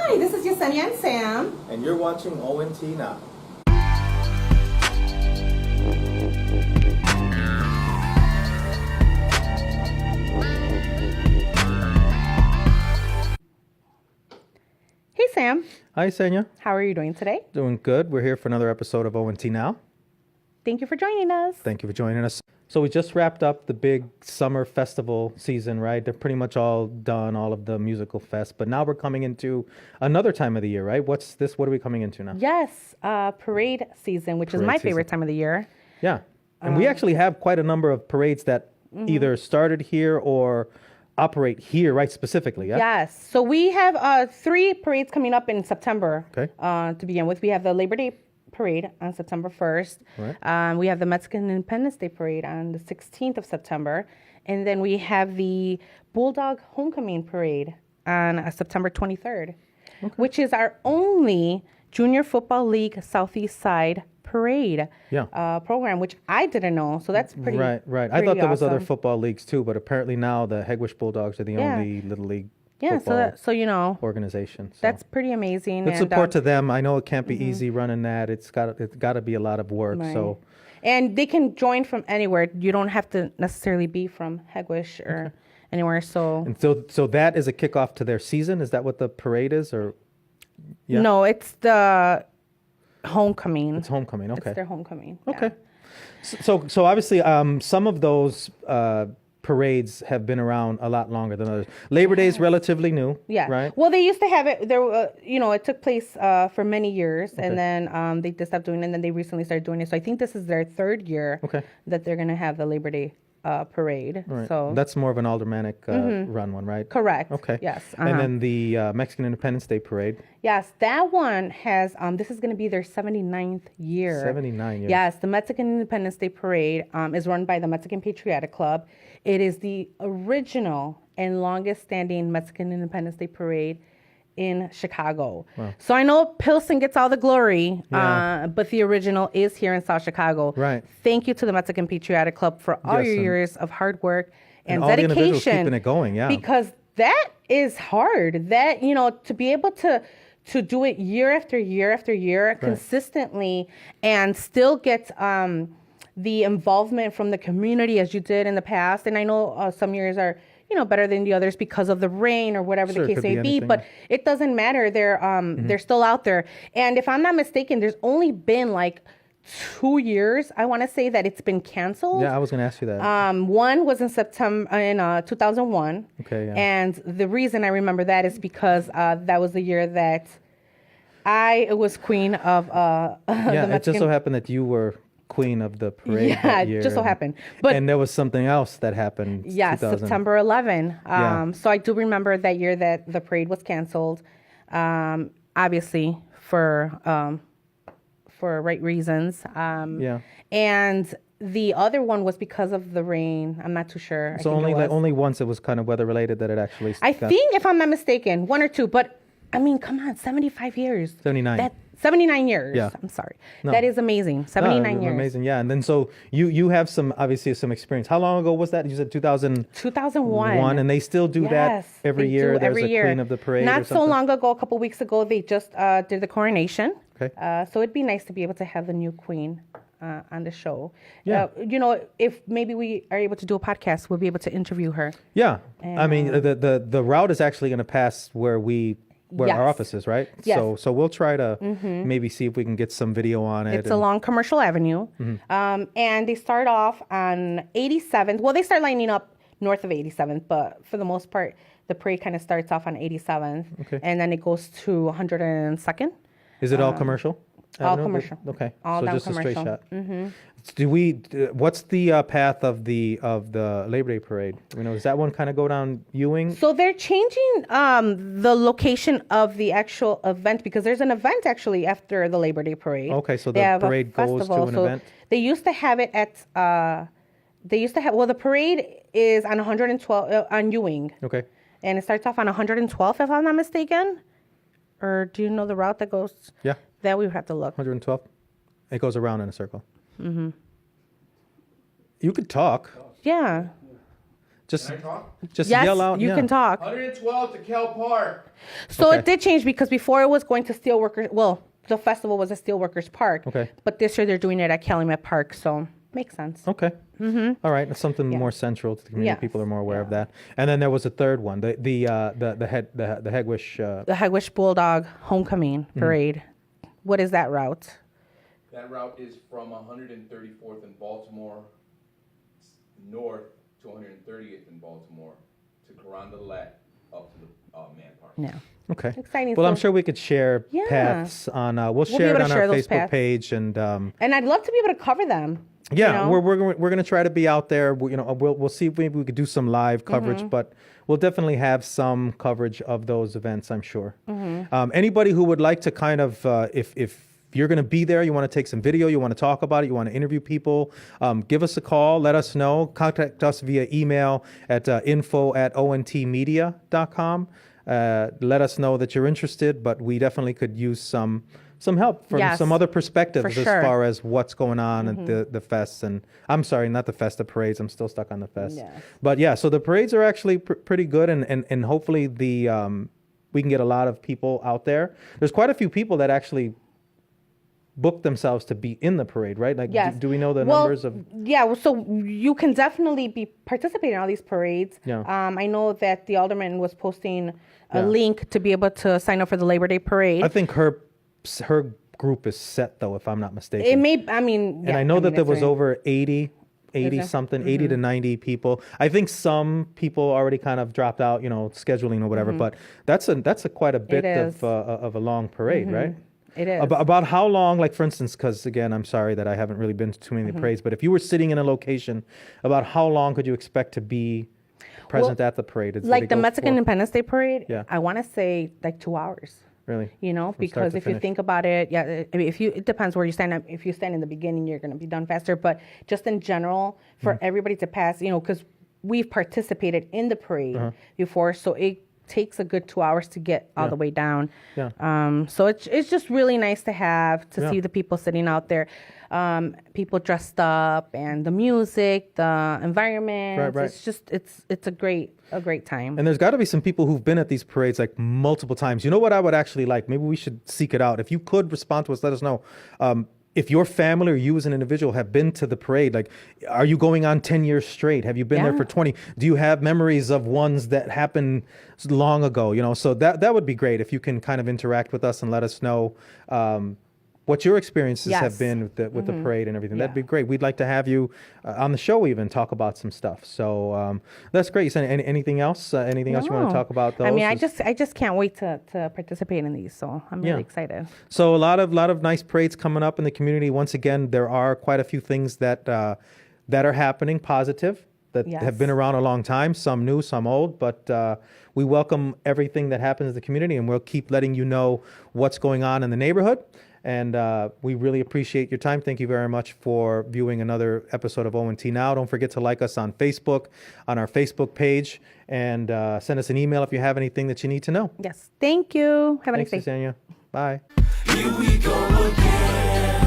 Hi, this is Yesenia and Sam. And you're watching ONT Now. Hey, Sam. Hi, Senya. How are you doing today? Doing good. We're here for another episode of ONT Now. Thank you for joining us. Thank you for joining us. So we just wrapped up the big summer festival season, right? They're pretty much all done, all of the musical fest. But now we're coming into another time of the year, right? What's this? What are we coming into now? Yes, parade season, which is Parade my season. favorite time of the year. Yeah. And we actually have quite a number of parades that either started here or operate here, right, specifically, yeah? Yes. So we have 3 parades coming up in September. Okay. To begin with, we have the Labor Day Parade on September 1st. Right. We have the Mexican Independence Day Parade on the 16th of September. And then we have the Bulldog Homecoming Parade on September 23rd, which is our only Junior Football League Southeast Side parade program, which I didn't know. So that's pretty Right. I pretty thought there was other awesome. football leagues too, but apparently now the Hegewisch Bulldogs are the only Little League football so you know, organization. So. that's pretty amazing. Good support to them. I know it can't be easy running that. It's got to be a lot of work. Right. So, and they can join from anywhere. You don't have to necessarily be from Hegewisch or anywhere. So so that is a kickoff to their season. Is that what the parade is, or? Yeah. no, it's the homecoming. It's homecoming. Okay. It's their homecoming. Okay. So obviously, some of those parades have been around a lot longer than others. Labor Day is relatively new. Yeah. Right. Well, they used to have it. There, it took place for many years, and then they just stopped doing it, and then they recently started doing it. So I think this is their 3rd year that they're going to have the Labor Day parade. Right. So That's more of an aldermanic run one, right? correct. Okay. Yes. And then the Mexican Independence Day Parade. Yes, that one has. This is going to be their 79th year. 79 years. Yes, the Mexican Independence Day Parade is run by the Mexican Patriotic Club. It is the original and longest standing Mexican Independence Day Parade in Chicago. Wow. So I know Pilsen gets all the glory, but the original is here in South Chicago. Right. Thank you to the Mexican Patriotic Club for all your years of hard work and all the dedication. individuals keeping it going, yeah. Because that is hard. That, to be able to do it year after year after year consistently and still get the involvement from the community as you did in the past. And I know some years are, better than the others because of the rain or whatever the case may be, but it doesn't matter. They're still out there. And if I'm not mistaken, there's only been like 2 years, I want to say, that it's been canceled. Yeah, I was going to ask you that. One was in September in 2001. Okay, yeah. And the reason I remember that is because that was the year that I was queen of the Mexican. It just so happened that you were queen of the parade that year. It just so happened. But and there was something else that happened. Yes, 2000. September 11. So I do remember that year that the parade was canceled, obviously for right reasons. And the other one was because of the rain. I'm not too sure. So only once it was kind of weather related that it actually. I think, if I'm not mistaken, 1 or 2. But I mean, come on, 75 years. 79. 79 years. Yeah. I'm sorry. No. That is amazing. 79 years. Amazing, yeah. And then so you have some experience. How long ago was that? You said 2000. 2001. And they still do that every year. There's a queen of the parade. Not or so something? long ago, a couple weeks ago, they just did the coronation. Okay. So it'd be nice to be able to have the new queen on the show. Yeah. If maybe we are able to do a podcast, we'll be able to interview her. Yeah. I mean, the route is actually going to pass where our office is, right? Yes. So we'll try to maybe see if we can get some video on it. It's along Commercial Avenue. And they start off on 87th. Well, they start lining up north of 87th, but for the most part, the parade kind of starts off on 87th. Okay. And then it goes to 102nd. Is it all commercial? All commercial. Okay. All so down just commercial. a straight shot. What's the path of the Labor Day parade? Does that one kind of go down Ewing? So they're changing the location of the actual event because there's an event actually after the Labor Day parade. Okay, so the parade goes to an event. They used to have it at. The parade is on 112 on Ewing. Okay. And it starts off on 112th, if I'm not mistaken. Or do you know the route that goes? Yeah. That we would have to look. 112. It goes around in a circle. You could talk. Yeah. Just Can I talk? just Yes, yell out. you yeah. can talk. 112 to Cal Park. So Okay. it did change because before it was going to Steelworkers. Well, the festival was at Steelworkers Park. Okay. But this year they're doing it at Calumet Park, so makes sense. Okay. All right. That's something Yeah. more central to the community. Yes. People are more aware of that. And then there was a third one, the Hegwish. The Hegwish Bulldog Homecoming Parade. What is that route? That route is from 134th in Baltimore north to 130th in Baltimore to Carondelet up to the Man Park. Yeah. Okay. Exciting. Well, I'm So- sure we could share Yeah. paths on. We'll be share able it to on share our those Facebook paths. page, and And I'd love to be able to cover them. yeah, you know? we're gonna try to be out there. We'll see if maybe we could do some live coverage, Mm-hmm. but we'll definitely have some coverage of those events, I'm sure. Mm-hmm. Anybody who would like to kind of, if you're going to be there, you want to take some video, you want to talk about it, you want to interview people, give us a call, let us know. Contact us via email at info@ontmedia.com. Let us know that you're interested, but we definitely could use some help from Yes, some other perspectives for as sure. far as what's going on at the fests. And I'm sorry, not the fest, the parades. I'm still stuck on the fest. Yes. But yeah, so the parades are actually pretty good, and hopefully we can get a lot of people out there. There's quite a few people that actually book themselves to be in the parade, right? Like, Yes. do we know the Well, numbers of? Yeah, well, so you can definitely be participating in all these parades. Yeah. I know that the alderman was posting a Yeah. link to be able to sign up for the Labor Day parade. I think her group is set though, if I'm not mistaken. It may, I mean, And yeah, I know that there that's was right. over 80 there? something, 80 to 90 people. I think some people already kind of dropped out, scheduling or whatever. But that's a quite a bit is. of a long parade, right? It is. About how long, like for instance, because again, I'm sorry that I haven't really been to too many of the parades, but if you were sitting in a location, about how long could you expect to be present at the parade? Did Like it the go Mexican for- Independence Day parade, Yeah. I want to say like 2 hours. Really? You know, From start because to if you finish. think about it, yeah, I mean, it depends where you stand up. If you stand in the beginning, you're going to be done faster. But just in general, for everybody to pass, because we've participated in the parade before, so it takes a good 2 hours to get all the way down. Yeah. So it's just really nice to have to Yeah. see the people sitting out there, people dressed up, and the music, the environment. Right. It's just it's a great time. And there's got to be some people who've been at these parades like multiple times. You know what I would actually like? Maybe we should seek it out. If you could respond to us, let us know. If your family or you as an individual have been to the parade, like, are you going on 10 years straight? Have you been there Yeah. for 20? Do you have memories of ones that happened long ago? So that would be great if you can kind of interact with us and let us know what your experiences have Yes. been with the parade and everything. Yeah. That'd be great. We'd like to have you on the show, even talk about some stuff. So that's great. You said anything else? Anything else you want to No. talk about? Those? I mean, I Is- just can't wait to participate in these. So I'm Yeah. really excited. So a lot of nice parades coming up in the community. Once again, there are quite a few things that are happening positive that Yes. have been around a long time. Some new, some old, but we welcome everything that happens in the community, and we'll keep letting you know what's going on in the neighborhood. And we really appreciate your time. Thank you very much for viewing another episode of ONT Now. Don't forget to like us on Facebook, on our Facebook page, and send us an email if you have anything that you need to know. Yes. Thank you. Have a Thanks, nice day. Yesenia. Bye. Here we go again.